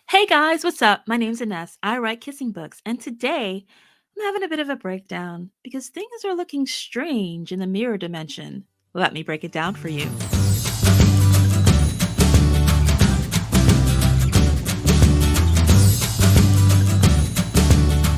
Hey guys, what's up? My name's Ines. I write kissing books, and today I'm having a bit of a breakdown because things are looking strange in the mirror dimension. Let me break it down for you.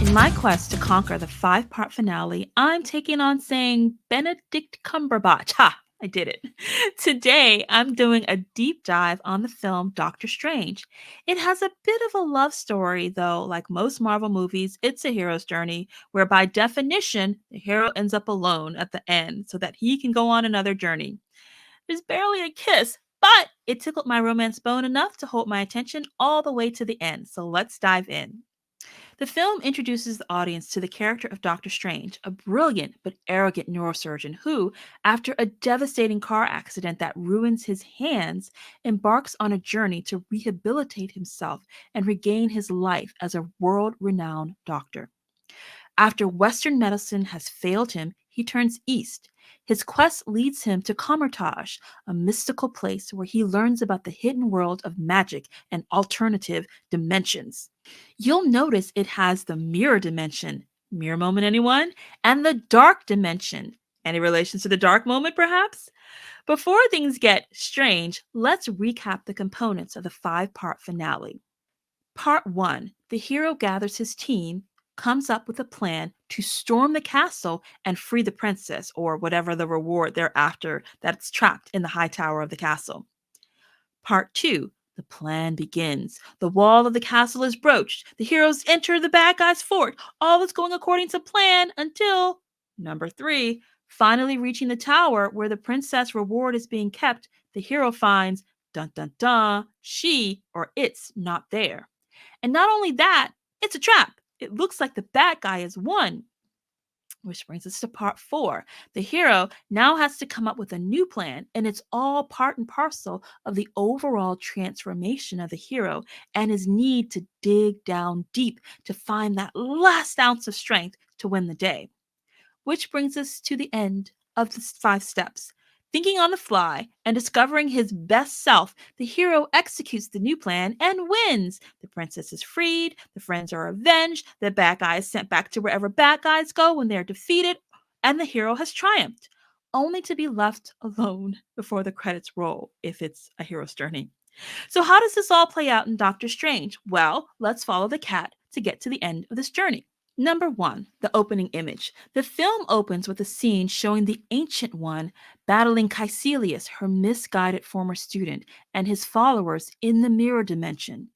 In my quest to conquer the five-part finale, I'm taking on saying Benedict Cumberbatch. Ha! I did it. Today, I'm doing a deep dive on the film Doctor Strange. It has a bit of a love story, though, like most Marvel movies, it's a hero's journey, where by definition, the hero ends up alone at the end so that he can go on another journey. There's barely a kiss, but it tickled my romance bone enough to hold my attention all the way to the end, so let's dive in. The film introduces the audience to the character of Doctor Strange, a brilliant but arrogant neurosurgeon who, after a devastating car accident that ruins his hands, embarks on a journey to rehabilitate himself and regain his life as a world renowned doctor. After Western medicine has failed him, he turns east. His quest leads him to Comertage, a mystical place where he learns about the hidden world of magic and alternative dimensions. You'll notice it has the mirror dimension. Mirror moment, anyone? And the dark dimension. Any relations to the dark moment, perhaps? Before things get strange, let's recap the components of the five-part finale. Part 1: the hero gathers his team, comes up with a plan to storm the castle and free the princess, or whatever the reward they're after that's trapped in the high tower of the castle. Part 2: the plan begins. The wall of the castle is broached. The heroes enter the bad guys' fort. All is going according to plan until number 3: finally reaching the tower where the princess reward is being kept, the hero finds dun dun dun, she or it's not there. And not only that, it's a trap. It looks like the bad guy has won. Which brings us to part 4. The hero now has to come up with a new plan, and it's all part and parcel of the overall transformation of the hero and his need to dig down deep to find that last ounce of strength to win the day. Which brings us to the end of the 5 steps. Thinking on the fly and discovering his best self, the hero executes the new plan and wins. The princess is freed, the friends are avenged, the bad guy is sent back to wherever bad guys go when they're defeated, and the hero has triumphed, only to be left alone before the credits roll if it's a hero's journey. So, how does this all play out in Doctor Strange? Well, let's follow the cat to get to the end of this journey. Number 1, the opening image. The film opens with a scene showing the Ancient One battling Caecilius, her misguided former student, and his followers in the mirror dimension.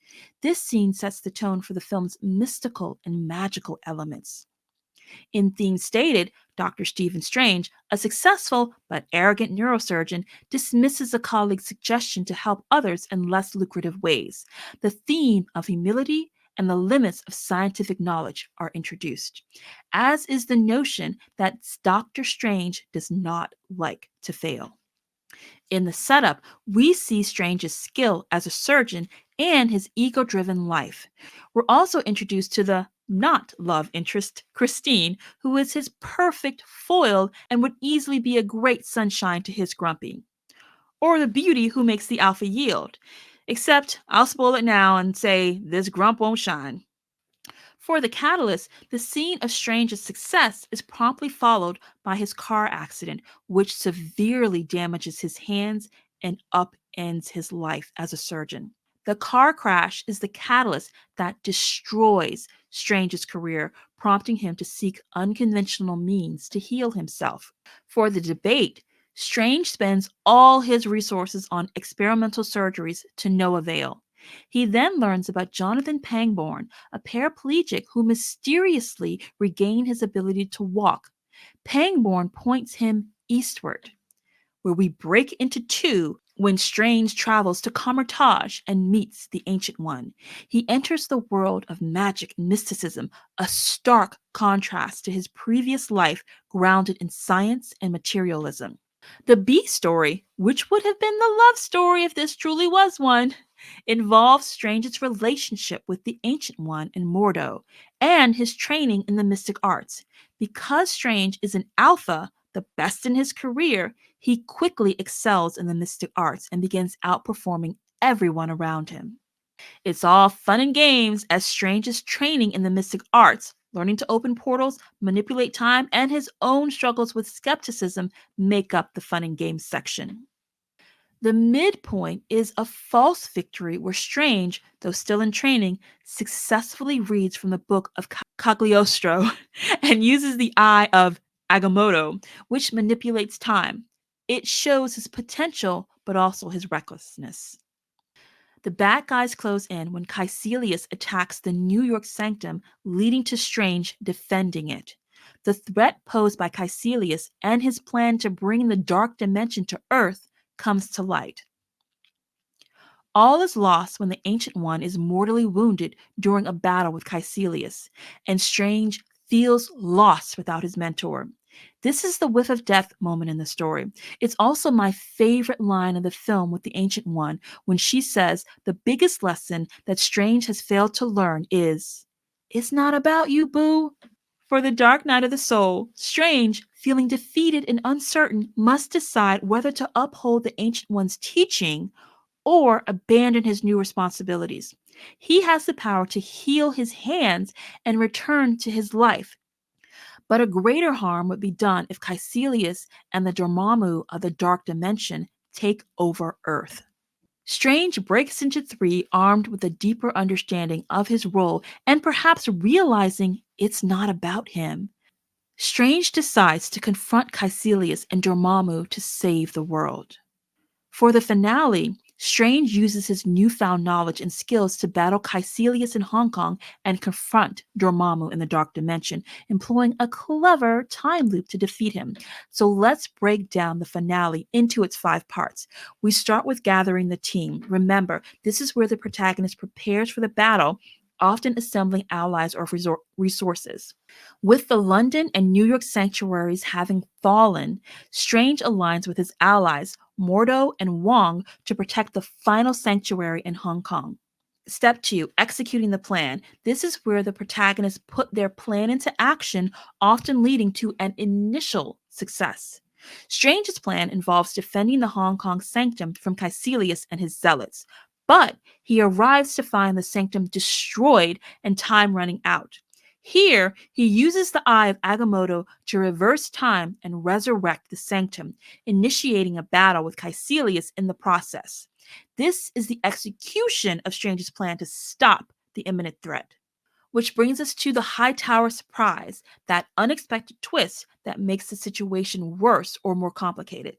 This scene sets the tone for the film's mystical and magical elements. In Theme Stated, Dr. Stephen Strange, a successful but arrogant neurosurgeon, dismisses a colleague's suggestion to help others in less lucrative ways. The theme of humility and the limits of scientific knowledge are introduced, as is the notion that Dr. Strange does not like to fail. In the setup, we see Strange's skill as a surgeon and his ego driven life. We're also introduced to the not love interest, Christine, who is his perfect foil and would easily be a great sunshine to his grumpy. Or the beauty who makes the alpha yield. Except, I'll spoil it now and say this grump won't shine. For the catalyst, the scene of Strange's success is promptly followed by his car accident, which severely damages his hands and upends his life as a surgeon. The car crash is the catalyst that destroys Strange's career, prompting him to seek unconventional means to heal himself. For the debate, Strange spends all his resources on experimental surgeries to no avail. He then learns about Jonathan Pangborn, a paraplegic who mysteriously regained his ability to walk. Pangborn points him eastward, where we break into two when Strange travels to Comertage and meets the Ancient One. He enters the world of magic and mysticism, a stark contrast to his previous life grounded in science and materialism. The B story, which would have been the love story if this truly was one, involves Strange's relationship with the Ancient One in Mordo and his training in the mystic arts. Because Strange is an alpha, the best in his career, he quickly excels in the mystic arts and begins outperforming everyone around him. It's all fun and games as Strange is training in the mystic arts, learning to open portals, manipulate time, and his own struggles with skepticism make up the fun and games section. The midpoint is a false victory where Strange, though still in training, successfully reads from the book of Cagliostro and uses the eye of Agamotto, which manipulates time. It shows his potential, but also his recklessness. The bad guys close in when Caecilius attacks the New York sanctum, leading to Strange defending it. The threat posed by Caecilius and his plan to bring the dark dimension to Earth comes to light. All is lost when the Ancient One is mortally wounded during a battle with Caecilius, and Strange feels lost without his mentor. This is the whiff of death moment in the story. It's also my favorite line of the film with the Ancient One when she says the biggest lesson that Strange has failed to learn is, "It's not about you, boo." For the dark night of the soul, Strange, feeling defeated and uncertain, must decide whether to uphold the Ancient One's teaching or abandon his new responsibilities. He has the power to heal his hands and return to his life. But a greater harm would be done if Caecilius and the Dormammu of the Dark Dimension take over Earth. Strange breaks into three armed with a deeper understanding of his role and perhaps realizing it's not about him. Strange decides to confront Caecilius and Dormammu to save the world. For the finale, Strange uses his newfound knowledge and skills to battle Caecilius in Hong Kong and confront Dormammu in the Dark Dimension, employing a clever time loop to defeat him. So let's break down the finale into its 5 parts. We start with gathering the team. Remember, this is where the protagonist prepares for the battle, often assembling allies or resources. With the London and New York sanctuaries having fallen, Strange aligns with his allies, Mordo and Wong, to protect the final sanctuary in Hong Kong. Step 2, executing the plan. This is where the protagonists put their plan into action, often leading to an initial success. Strange's plan involves defending the Hong Kong sanctum from Caecilius and his zealots, but he arrives to find the sanctum destroyed and time running out. Here, he uses the Eye of Agamotto to reverse time and resurrect the sanctum, initiating a battle with Caecilius in the process. This is the execution of Strange's plan to stop the imminent threat. Which brings us to the high tower surprise, that unexpected twist that makes the situation worse or more complicated.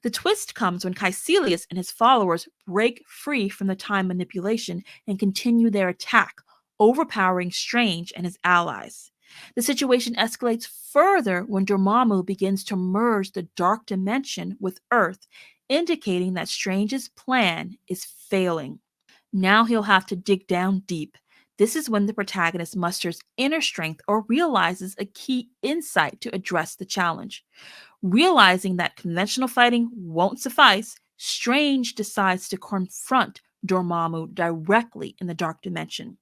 The twist comes when Caecilius and his followers break free from the time manipulation and continue their attack, overpowering Strange and his allies. The situation escalates further when Dormammu begins to merge the dark dimension with Earth, indicating that Strange's plan is failing. Now he'll have to dig down deep. This is when the protagonist musters inner strength or realizes a key insight to address the challenge. Realizing that conventional fighting won't suffice, Strange decides to confront Dormammu directly in the Dark Dimension.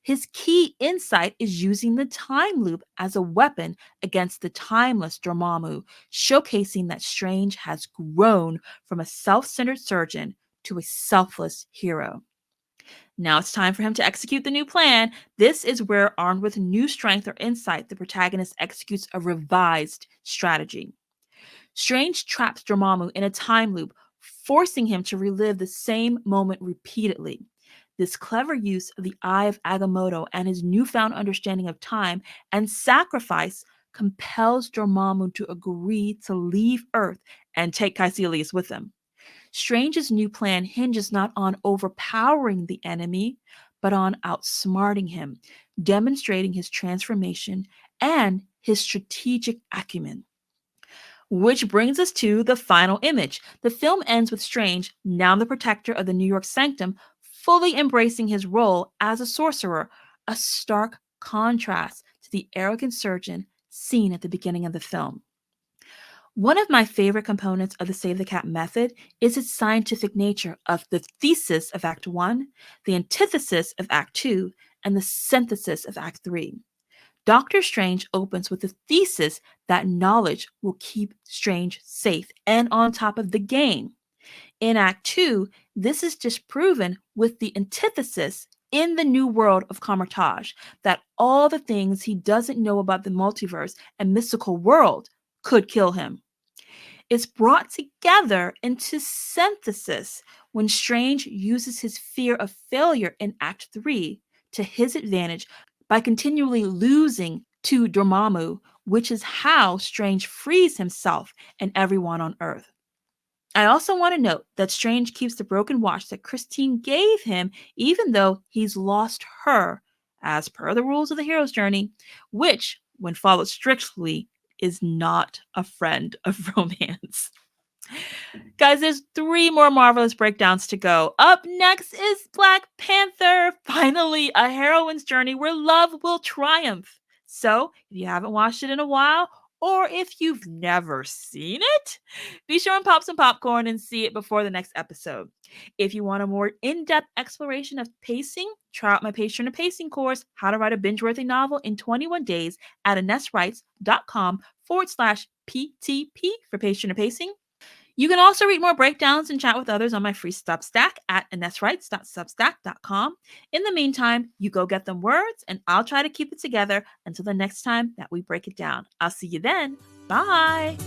His key insight is using the time loop as a weapon against the timeless Dormammu, showcasing that Strange has grown from a self centered surgeon to a selfless hero. Now it's time for him to execute the new plan. This is where, armed with new strength or insight, the protagonist executes a revised strategy. Strange traps Dormammu in a time loop, forcing him to relive the same moment repeatedly. This clever use of the Eye of Agamotto and his newfound understanding of time and sacrifice compels Dormammu to agree to leave Earth and take Caecilius with him. Strange's new plan hinges not on overpowering the enemy, but on outsmarting him, demonstrating his transformation and his strategic acumen. Which brings us to the final image. The film ends with Strange, now the protector of the New York sanctum, fully embracing his role as a sorcerer, a stark contrast to the arrogant surgeon seen at the beginning of the film. One of my favorite components of the Save the Cat method is its scientific nature of the thesis of Act 1, the antithesis of Act 2, and the synthesis of Act 3. Doctor Strange opens with the thesis that knowledge will keep Strange safe and on top of the game. In Act 2, This is disproven with the antithesis in the new world of Kamartaj that all the things he doesn't know about the multiverse and mystical world could kill him. It's brought together into synthesis when Strange uses his fear of failure in Act 3 to his advantage by continually losing to Dormammu, which is how Strange frees himself and everyone on Earth. I also want to note that Strange keeps the broken watch that Christine gave him, even though he's lost her, as per the rules of the hero's journey, which, when followed strictly, is not a friend of romance. Guys, there's three more marvelous breakdowns to go. Up next is Black Panther. Finally, a heroine's journey where love will triumph. So, if you haven't watched it in a while, or if you've never seen it, be sure and pop some popcorn and see it before the next episode. If you want a more in depth exploration of pacing, try out my Patreon and Pacing course, How to Write a Binge Worthy Novel in 21 Days at AnessWrites.com/PTP for Patreon and Pacing. You can also read more breakdowns and chat with others on my free Substack at AnessWrites.substack.com. In the meantime, you go get them words, and I'll try to keep it together until the next time that we break it down. I'll see you then. Bye.